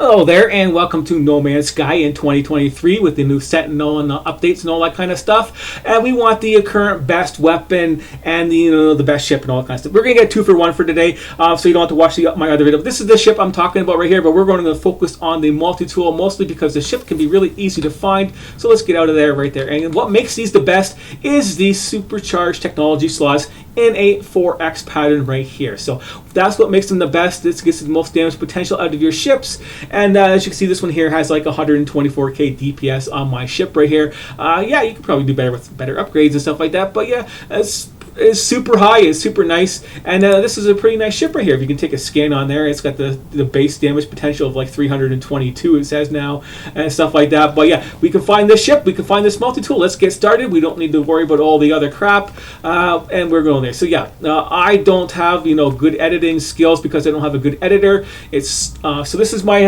Hello there, and welcome to No Man's Sky in 2023 with the new Sentinel and updates and all that kind of stuff. And we want the current best weapon and the best ship and all that kind of stuff. We're gonna get 2 for 1 for today, so you don't have to watch my other video. This is the ship I'm talking about right here, but we're going to focus on the multi-tool mostly because the ship can be really easy to find. So let's get out of there right there. And what makes these the best is these Supercharged Technology slots in a 4x pattern right here. So that's what makes them the best. This gets the most damage potential out of your ships. And as you can see, this one here has like 124k DPS on my ship right here. Yeah, you could probably do better with better upgrades and stuff like that. But yeah, it's super high, it's super nice, and this is a pretty nice ship right here. If you can take a scan on there, it's got the base damage potential of like 322, it says now, and stuff like that. But yeah, we can find this ship, we can find this multi-tool. Let's get started. We don't need to worry about all the other crap, and we're going there. So yeah, I don't have good editing skills because I don't have a good editor. It's so this is my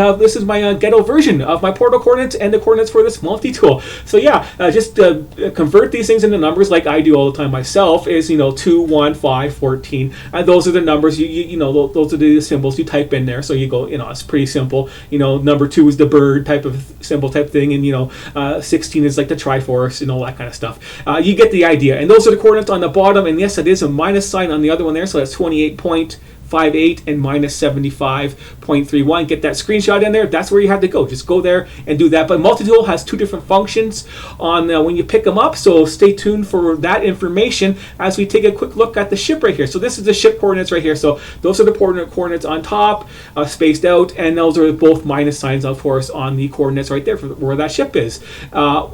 ghetto version of my portal coordinates and the coordinates for this multi-tool. So yeah, just convert these things into numbers like I do all the time myself. Is 2, 1, 5, 14, and those are the numbers. Those are the symbols you type in there. So you go, it's pretty simple. Number 2 is the bird type of symbol type thing, and 16 is like the Triforce and all that kind of stuff. You get the idea. And those are the coordinates on the bottom. And yes, it is a minus sign on the other one there. So that's 28.58 and minus 75.31. Get that screenshot in there. That's where you have to go. Just go there and do that. But multi-tool has 2 different functions on when you pick them up. So stay tuned for that information as we take a quick look at the ship right here. So this is the ship coordinates right here. So those are the coordinates on top, spaced out, and those are both minus signs, of course, on the coordinates right there for where that ship is,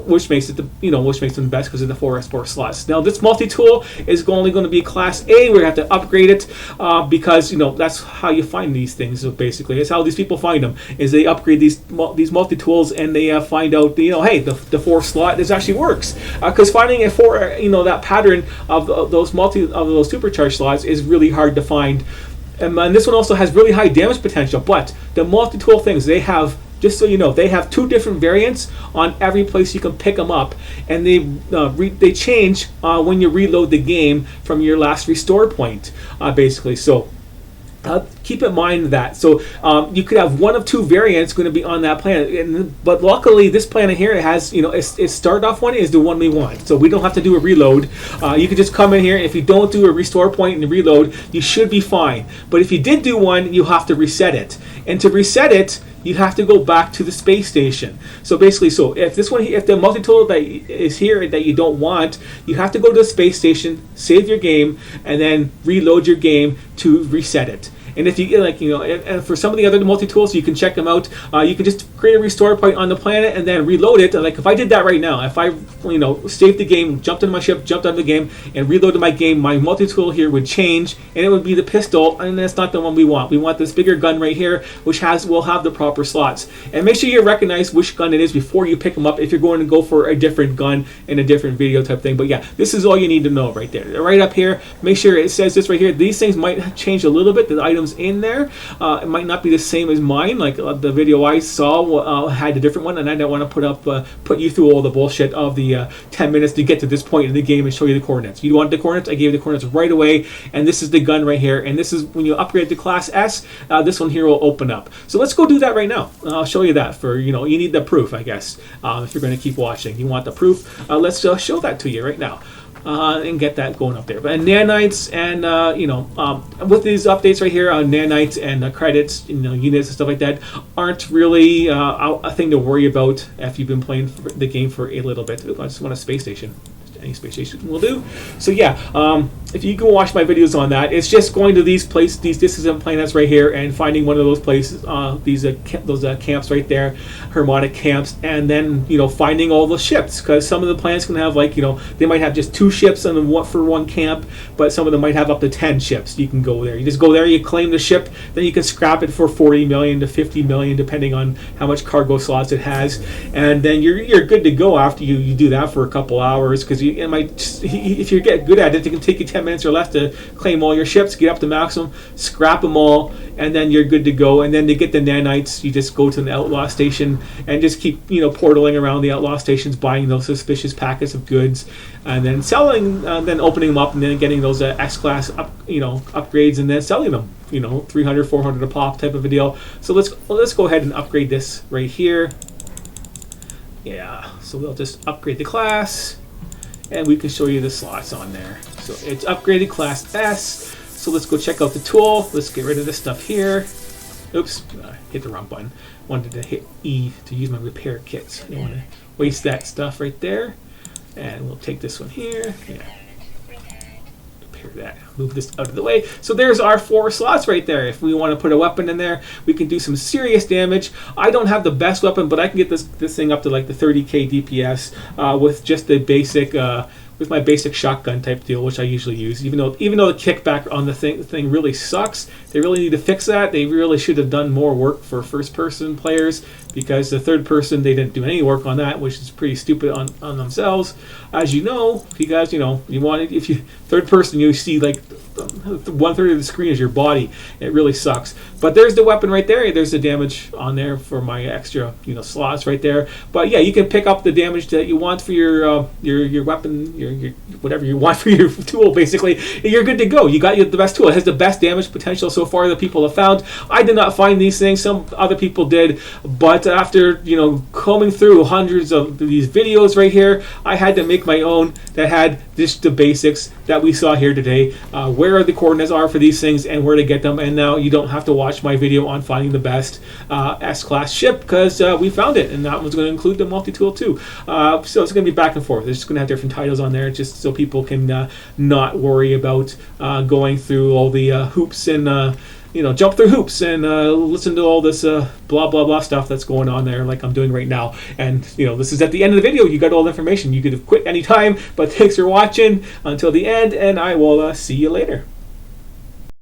which makes it which makes them the best because of the 4x4 slots. Now this multi-tool is only going to be class A. We're going to have to upgrade it because that's how you find these things. So basically, it's how these people find them. Is they upgrade these multi-tools and they find out hey, the 4 slot this actually works. Because finding a 4 that pattern of those supercharged slots is really hard to find. And this one also has really high damage potential. But the multi-tool things, they have, just so you know, they have 2 different variants on every place you can pick them up, and they change when you reload the game from your last restore point, basically. So keep in mind that. So you could have 1 of 2 variants going to be on that planet, but luckily this planet here has, its start off one is the one we want. So we don't have to do a reload. You could just come in here. If you don't do a restore point and reload, you should be fine. But if you did do one, you have to reset it. And to reset it, you have to go back to the space station. So basically, if the multi-tool that is here that you don't want, you have to go to the space station, save your game, and then reload your game to reset it. And if you and for some of the other multi-tools, you can check them out. You can just create a restore point on the planet and then reload it. Like if I did that right now, if I saved the game, jumped into my ship, jumped out of the game, and reloaded my game, my multi-tool here would change, and it would be the pistol, and that's not the one we want. We want this bigger gun right here, which will have the proper slots. And make sure you recognize which gun it is before you pick them up if you're going to go for a different gun in a different video type thing. But yeah, this is all you need to know right there. Right up here, make sure it says this right here. These things might change a little bit. The items in there, it might not be the same as mine. Like the video I saw had a different one, and I didn't want to put you through all the bullshit of the 10 minutes to get to this point in the game and show you the coordinates. You want the coordinates? I gave you the coordinates right away, and this is the gun right here, and this is when you upgrade to class S, this one here will open up. So let's go do that right now. I'll show you that. For you need the proof, I guess. If you're going to keep watching, you want the proof. Let's show that to you right now. And get that going up there. But nanites and with these updates right here on nanites and credits, units and stuff like that aren't really a thing to worry about if you've been playing the game for a little bit. I just want a space station. Any space station will do. So yeah, if you go watch my videos on that, it's just going to these distant planets right here and finding one of those places, those camps right there, harmonic camps, and then finding all the ships, because some of the planets can have they might have just 2 ships and for one camp, but some of them might have up to 10 ships. You can go there. You just go there, you claim the ship, then you can scrap it for 40 million to 50 million, depending on how much cargo slots it has, and then you're good to go after you do that for a couple hours, because if you get good at it, it can take you 10 minutes or less to claim all your ships, get up to maximum, scrap them all, and then you're good to go. And then to get the nanites, you just go to the outlaw station and just keep portaling around the outlaw stations, buying those suspicious packets of goods, and then selling, then opening them up, and then getting those S-class upgrades, and then selling them. 300, 400 a pop type of a deal. So let's go ahead and upgrade this right here. Yeah, so we'll just upgrade the class, and we can show you the slots on there. So it's upgraded class S. So let's go check out the tool. Let's get rid of this stuff here. Oops, hit the wrong button. Wanted to hit E to use my repair kits. I don't want to waste that stuff right there. And we'll take this one here. Yeah. That. Move this out of the way. So there's our 4 slots right there. If we want to put a weapon in there, we can do some serious damage. I don't have the best weapon, but I can get this thing up to like the 30k DPS with just the basic with my basic shotgun type deal, which I usually use. Even though the kickback on the thing really sucks, they really need to fix that. They really should have done more work for first-person players, because the third person, they didn't do any work on that, which is pretty stupid on themselves. As you know, you guys, you want it, if you third person, you see like 1/3 of the screen is your body. It really sucks. But there's the weapon right there. There's the damage on there for my extra slots right there. But yeah, you can pick up the damage that you want for your weapon, your whatever you want for your tool. Basically, you're good to go. You got the best tool. It has the best damage potential so far that people have found. I did not find these things. Some other people did, but after combing through hundreds of these videos right here, I had to make my own that had just the basics that we saw here today. Where the coordinates are for these things and where to get them. And now you don't have to watch my video on finding the best S-class ship, because we found it, and that one's going to include the Multitool too. So it's going to be back and forth. It's just going to have different titles on there, just so people can not worry about going through all the hoops and jump through hoops and listen to all this blah blah blah stuff that's going on there, like I'm doing right now. And this is at the end of the video. You got all the information. You could have quit anytime, but thanks for watching until the end, and I will see you later.